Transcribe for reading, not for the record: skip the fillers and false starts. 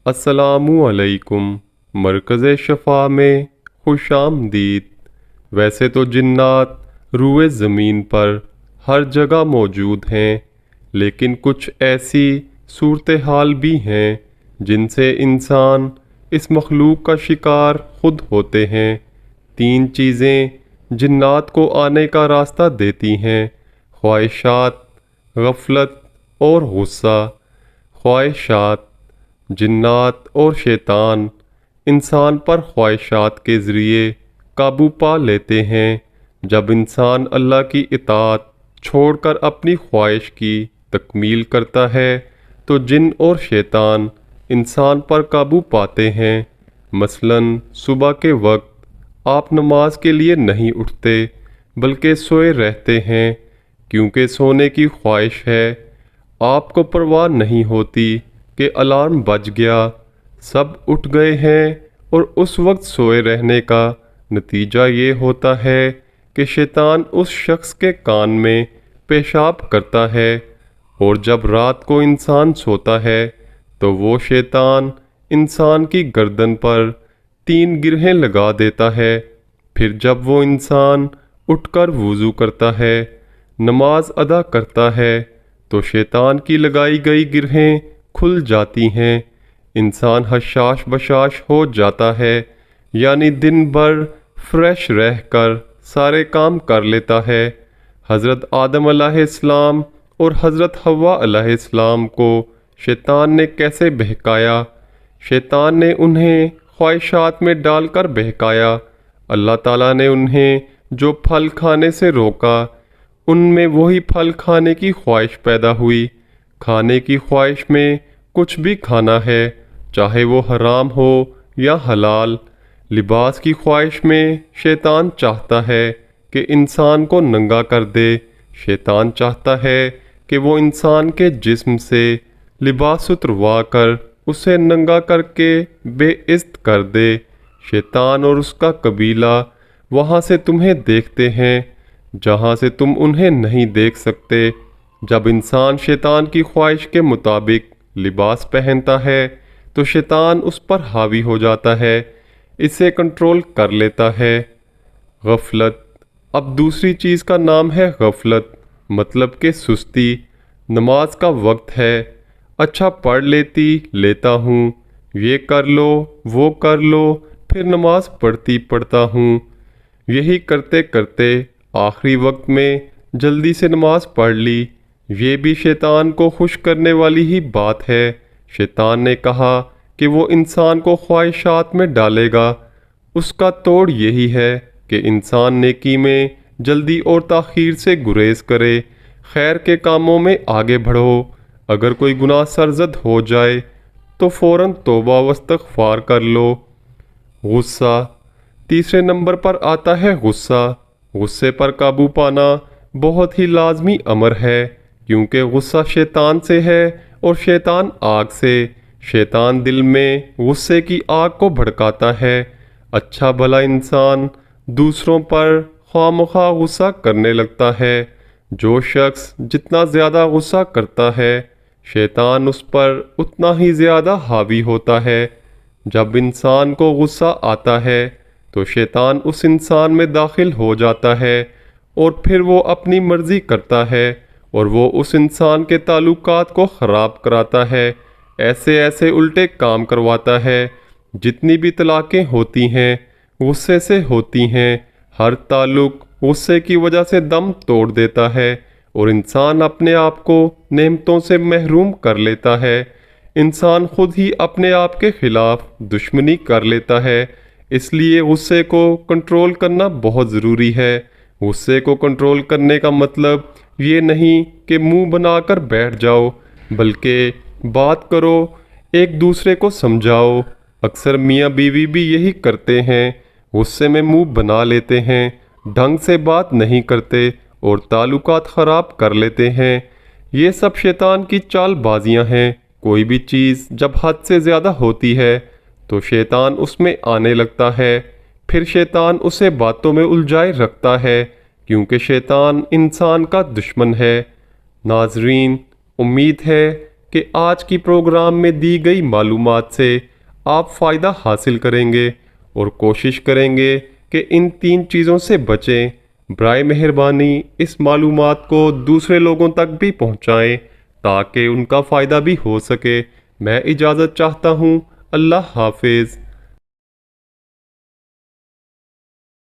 السلام علیکم۔ مرکز شفا میں خوش آمدید۔ ویسے تو جنات روئے زمین پر ہر جگہ موجود ہیں، لیکن کچھ ایسی صورتحال بھی ہیں جن سے انسان اس مخلوق کا شکار خود ہوتے ہیں۔ 3 چیزیں جنات کو آنے کا راستہ دیتی ہیں: خواہشات، غفلت اور غصہ۔ خواہشات: جنات اور شیطان انسان پر خواہشات کے ذریعے قابو پا لیتے ہیں۔ جب انسان اللہ کی اطاعت چھوڑ کر اپنی خواہش کی تکمیل کرتا ہے تو جن اور شیطان انسان پر قابو پاتے ہیں۔ مثلاً صبح کے وقت آپ نماز کے لیے نہیں اٹھتے بلکہ سوئے رہتے ہیں کیونکہ سونے کی خواہش ہے۔ آپ کو پرواہ نہیں ہوتی کہ الارم بج گیا، سب اٹھ گئے ہیں، اور اس وقت سوئے رہنے کا نتیجہ یہ ہوتا ہے کہ شیطان اس شخص کے کان میں پیشاب کرتا ہے، اور جب رات کو انسان سوتا ہے تو وہ شیطان انسان کی گردن پر 3 گرہیں لگا دیتا ہے۔ پھر جب وہ انسان اٹھ کر وضو کرتا ہے، نماز ادا کرتا ہے تو شیطان کی لگائی گئی گرہیں کھل جاتی ہیں، انسان حشاش بشاش ہو جاتا ہے، یعنی دن بھر فریش رہ کر سارے کام کر لیتا ہے۔ حضرت آدم علیہ السلام اور حضرت حوا علیہ السلام کو شیطان نے کیسے بہکایا؟ شیطان نے انہیں خواہشات میں ڈال کر بہکایا۔ اللہ تعالیٰ نے انہیں جو پھل کھانے سے روکا، ان میں وہی پھل کھانے کی خواہش پیدا ہوئی۔ کھانے کی خواہش میں کچھ بھی کھانا ہے، چاہے وہ حرام ہو یا حلال۔ لباس کی خواہش میں شیطان چاہتا ہے کہ انسان کو ننگا کر دے۔ شیطان چاہتا ہے کہ وہ انسان کے جسم سے لباس اتروا کر اسے ننگا کر کے بے عزت کر دے۔ شیطان اور اس کا قبیلہ وہاں سے تمہیں دیکھتے ہیں جہاں سے تم انہیں نہیں دیکھ سکتے۔ جب انسان شیطان کی خواہش کے مطابق لباس پہنتا ہے تو شیطان اس پر حاوی ہو جاتا ہے، اسے کنٹرول کر لیتا ہے۔ غفلت۔ اب دوسری چیز کا نام ہے غفلت، مطلب کہ سستی۔ نماز کا وقت ہے، اچھا پڑھ لیتا ہوں، یہ کر لو وہ کر لو، پھر نماز پڑھتا ہوں۔ یہی کرتے کرتے آخری وقت میں جلدی سے نماز پڑھ لی۔ یہ بھی شیطان کو خوش کرنے والی ہی بات ہے۔ شیطان نے کہا کہ وہ انسان کو خواہشات میں ڈالے گا۔ اس کا توڑ یہی ہے کہ انسان نیکی میں جلدی اور تاخیر سے گریز کرے، خیر کے کاموں میں آگے بڑھو۔ اگر کوئی گناہ سرزد ہو جائے تو فوراً توبہ و استغفار کر لو۔ غصہ۔ تیسرے نمبر پر آتا ہے غصہ۔ غصے پر قابو پانا بہت ہی لازمی امر ہے، کیونکہ غصہ شیطان سے ہے اور شیطان آگ سے۔ شیطان دل میں غصے کی آگ کو بھڑکاتا ہے۔ اچھا بھلا انسان دوسروں پر خواہ مخواہ غصہ کرنے لگتا ہے۔ جو شخص جتنا زیادہ غصہ کرتا ہے، شیطان اس پر اتنا ہی زیادہ حاوی ہوتا ہے۔ جب انسان کو غصہ آتا ہے تو شیطان اس انسان میں داخل ہو جاتا ہے اور پھر وہ اپنی مرضی کرتا ہے اور وہ اس انسان کے تعلقات کو خراب کراتا ہے، ایسے الٹے کام کرواتا ہے۔ جتنی بھی طلاقیں ہوتی ہیں غصے سے ہوتی ہیں۔ ہر تعلق غصے کی وجہ سے دم توڑ دیتا ہے اور انسان اپنے آپ کو نعمتوں سے محروم کر لیتا ہے۔ انسان خود ہی اپنے آپ کے خلاف دشمنی کر لیتا ہے۔ اس لیے غصے کو کنٹرول کرنا بہت ضروری ہے۔ غصے کو کنٹرول کرنے کا مطلب یہ نہیں کہ منہ بنا کر بیٹھ جاؤ، بلکہ بات کرو، ایک دوسرے کو سمجھاؤ۔ اکثر میاں بیوی بھی یہی کرتے ہیں، غصے میں منہ بنا لیتے ہیں، ڈھنگ سے بات نہیں کرتے اور تعلقات خراب کر لیتے ہیں۔ یہ سب شیطان کی چال بازیاں ہیں۔ کوئی بھی چیز جب حد سے زیادہ ہوتی ہے تو شیطان اس میں آنے لگتا ہے، پھر شیطان اسے باتوں میں الجھائے رکھتا ہے، کیونکہ شیطان انسان کا دشمن ہے۔ ناظرین، امید ہے کہ آج کی پروگرام میں دی گئی معلومات سے آپ فائدہ حاصل کریں گے اور کوشش کریں گے کہ ان 3 چیزوں سے بچیں۔ برائے مہربانی اس معلومات کو دوسرے لوگوں تک بھی پہنچائیں تاکہ ان کا فائدہ بھی ہو سکے۔ میں اجازت چاہتا ہوں۔ اللہ حافظ۔